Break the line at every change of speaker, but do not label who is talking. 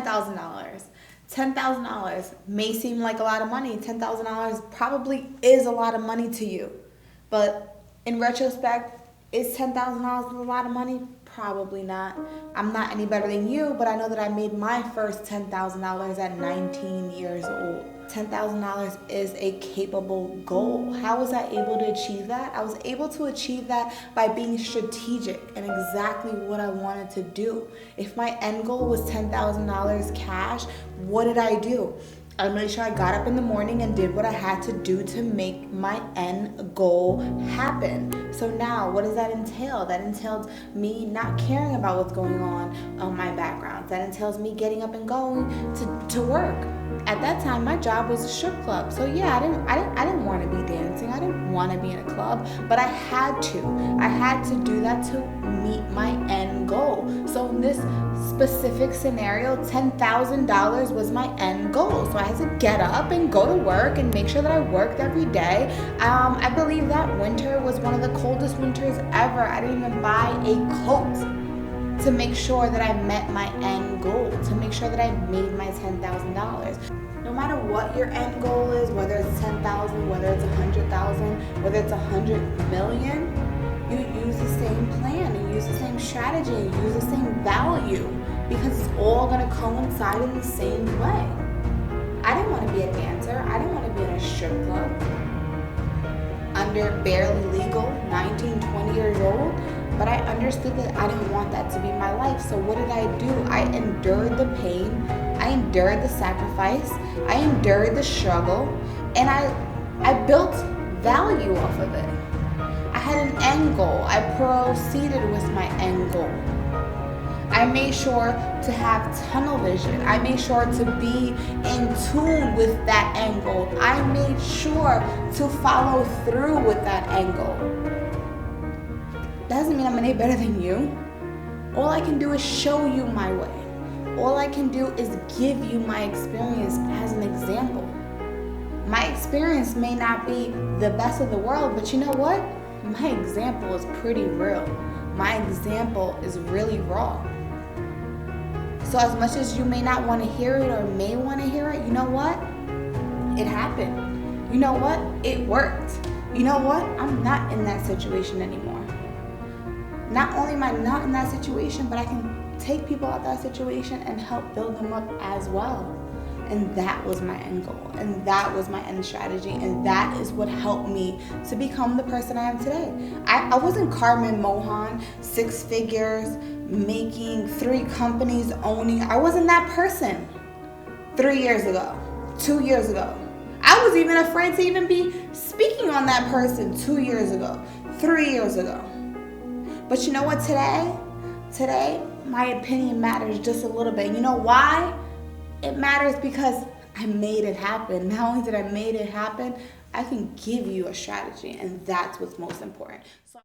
$10,000. $10,000 may seem like a lot of money. $10,000 probably is a lot of money to you. But in retrospect, is $10,000 a lot of money? Probably not. I'm not any better than you, but I know that I made my first $10,000 at 19 years old. $10,000 is a capable goal. How was I able to achieve that? I was able to achieve that by being strategic and exactly what I wanted to do. If my end goal was $10,000 cash, what did I do? I made sure I got up in the morning and did what I had to do to make my end goal happen. So now, what does that entail? That entails me not caring about what's going on my background. That entails me getting up and going to work. At that time, my job was a strip club. So yeah, I didn't want to be dancing. I didn't want to be in a club, but I had to. I had to do that to meet my end goal. So in this specific scenario, $10,000 was my end goal. So I had to get up and go to work and make sure that I worked every day. I believe that winter was one of the coldest winters ever. I didn't even buy a coat to make sure that I met my end goal, to make sure that I made my $10,000. No matter what your end goal is, whether it's 10,000, whether it's 100,000, whether it's 100 million, you use the same plan, you use the same strategy, you use the same value, because it's all gonna coincide in the same way. I didn't want to be a dancer. I didn't want to be in a strip club under barely legal, 19, 20 years old. But I understood that I didn't want that to be my life. So what did I do? I endured the pain. I endured the sacrifice. I endured the struggle. And I built value off of it. I had an end goal. I proceeded with my end goal. I made sure to have tunnel vision. I made sure to be in tune with that end goal. I made sure to follow through with that end goal. Doesn't mean I'm any better than you. All I can do is show you my way. All I can do is give you my experience as an example. My experience may not be the best of the world, but you know what? My example is pretty real. My example is really raw. So as much as you may not want to hear it or may want to hear it, you know what? It happened. You know what? It worked. You know what? I'm not in that situation anymore. Not only am I not in that situation, but I can take people out of that situation and help build them up as well. And that was my end goal. And that was my end strategy. And that is what helped me to become the person I am today. I wasn't Carmen, Mohan, 6 figures, making 3 companies, owning. I wasn't that person 3 years ago, 2 years ago. I was even afraid to even be speaking on that person 2 years ago, 3 years ago. But you know what, today, my opinion matters just a little bit. You know why? It matters because I made it happen. Not only did I make it happen, I can give you a strategy, and that's what's most important. So